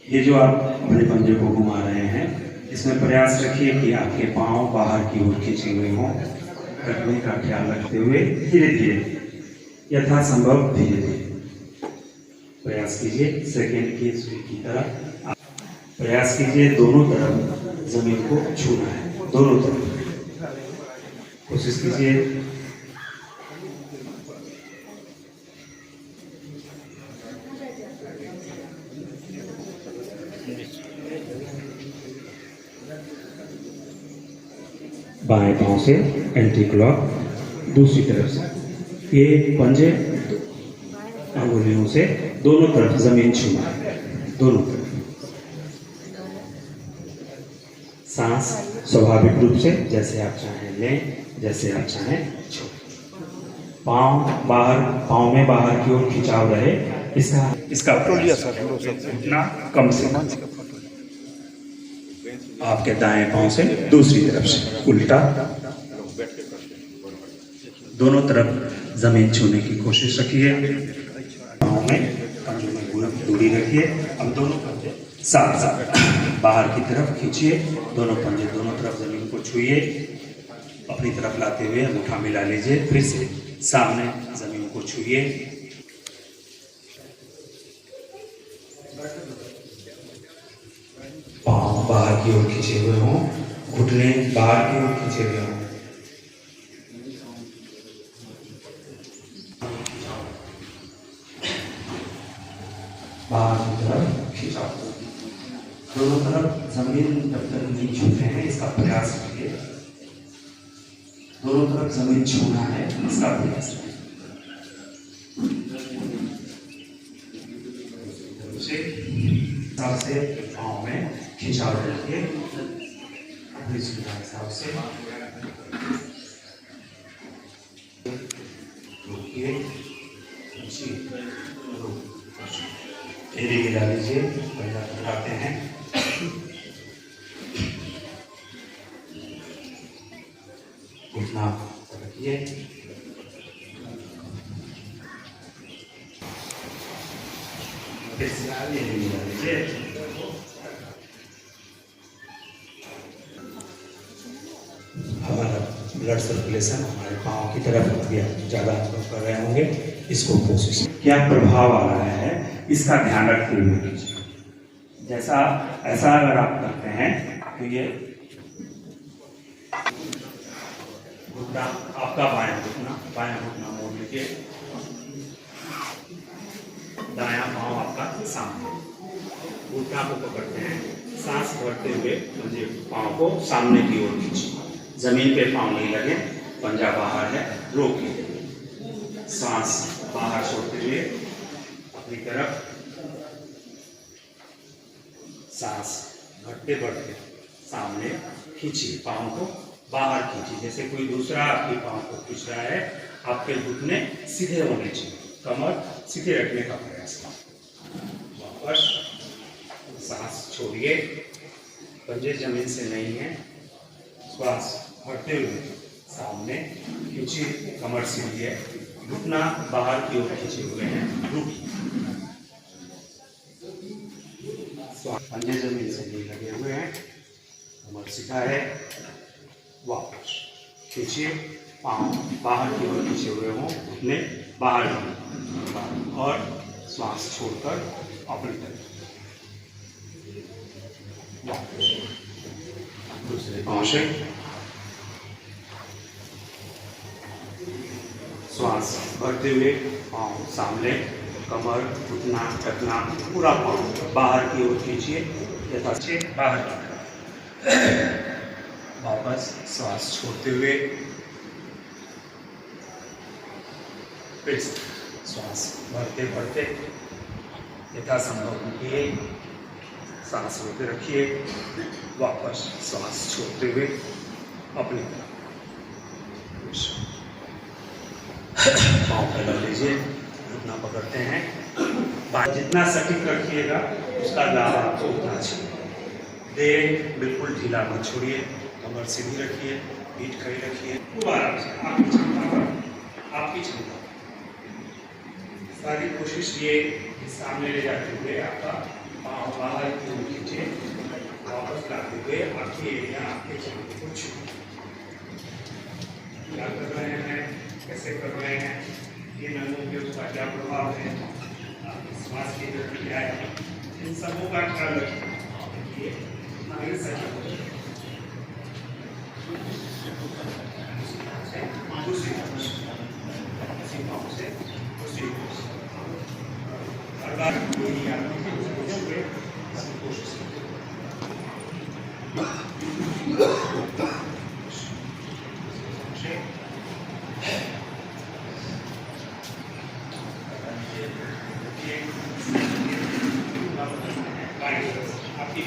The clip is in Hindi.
ये जो आप अपने पंजे को घुमा रहे हैं, इसमें प्रयास रखिए कि आपके पांव बाहर की ओर खींचे हुए हों। रखने का ख्याल रखते हुए धीरे धीरे यथासंभव धीरे धीरे प्रयास कीजिए। सेकेंड की स्पीड की तरह प्रयास कीजिए। दोनों तरफ जमीन को छूना है, दोनों तरफ कोशिश कीजिए। बाएं पांव से एंटी क्लॉक, दूसरी तरफ से ये पंजे अंगुलियों से दोनों तरफ जमीन छूना है, दोनों तरफ। सांस स्वाभाविक रूप से जैसे आप चाहें लें, जैसे आप चाहें छोड़ें। पांव बाहर, पांव में बाहर की ओर खिंचाव रहे, इसका उठना कम से कम। आपके दाएं पांव से दूसरी तरफ से उल्टा, दोनों तरफ जमीन छूने की कोशिश रखिए। पांव में पंजों में दूरी रखिए। अब दोनों पंजे साथ साथ बाहर की तरफ खींचिए। दोनों पंजे दोनों तरफ जमीन को छुइए। अपनी तरफ लाते हुए अंगूठा मिला लीजिए। फिर से सामने जमीन को छुइए। पांव बाहर की ओर खींचे हुए हों, घुटने बाहर की ओर खींचे हुए हों। बाहर की तरफ खिंचाव, दोनों तरफ जमीन जब तक नहीं छूते हैं इसका प्रयास करिए। दोनों तरफ जमीन छूना है, इसका प्रयास करिए। से पाँव में खिंचाव रखिए। हिसाब से रोकिए, धीरे गिरा लीजिए। पहला पकड़ाते हैं, घुटना रखिए। हमारा ब्लड सर्कुलेशन हमारे पाँव की तरफ ज़्यादा कर रहे होंगे, इसको कोशिश क्या प्रभाव आ रहा है इसका ध्यान रखते हुए कीजिए। जैसा ऐसा अगर आप करते हैं तो ये घुटना आपका बायां घुटना मोड़ लीजिए। दायां पाँव आपका सामने, घुटना को पकड़ते हैं। सांस भरते हुए मुझे पाँव को सामने की ओर खींचिए। जमीन पे पाँव नहीं लगे, पंजा बाहर है, रोकिए। सांस बाहर छोड़ते हुए अपनी तरफ, सांस घटते बढ़ते सामने खींचिए। पाँव को बाहर खींचिए, जैसे कोई दूसरा आपके पाँव को खींच रहा है। आपके घुटने सीधे होने चाहिए, कमर सीधे रखने का प्रयास करें। वापस सांस छोड़िए, पंजे जमीन से नहीं है। श्वास भरते हुए सामने खींचिए, कमर सीधी है, घुटना बाहर की ओर खींचे हुए हैं, रुकिए। पंजे जमीन से नहीं लगे हुए हैं, कमर सीधा है। वापस खींचिए, पाँव बाहर की ओर खींचे हुए हों, घुटने बाहर की, और श्वास छोड़कर अपनी तरफ वापस दूसरे पाँव से श्वास भरते हुए पाँव सामने, कमर घुटना टखना पूरा पाँव बाहर की ओर खींचिए, यथाचित बाहर की तरफ। वापस श्वास छोड़ते हुए फिर श्वास भरते भरते यथासंभव रुकिए, सांस रोके रखिए। वापस श्वास छोड़ते हुए अपनी तरफ पाँव फैला लीजिए, घुटना पकड़ते हैं। जितना सटीक रखिएगा उसका लाभ आपको उतना चाहिए। देह बिल्कुल ढीला मत छोड़िए, कमर सीधी रखिए, पीठ खड़ी रखिए। खूब आराम से आपकी क्षमता पर, आपकी क्षमता सारी कोशिश ये कि सामने ले जाते हुए आपका पाँव बाहर पूरे आपके एरिया आपके चांद को छू क्या कर रहे हैं, कैसे कर रहे हैं, ये नमों के उसका क्या प्रभाव है, आपकी श्वास की गति क्या है, इन सबों का ख्याल रखें। ये आगे से हर बार यही आपकी कोशिश आपकी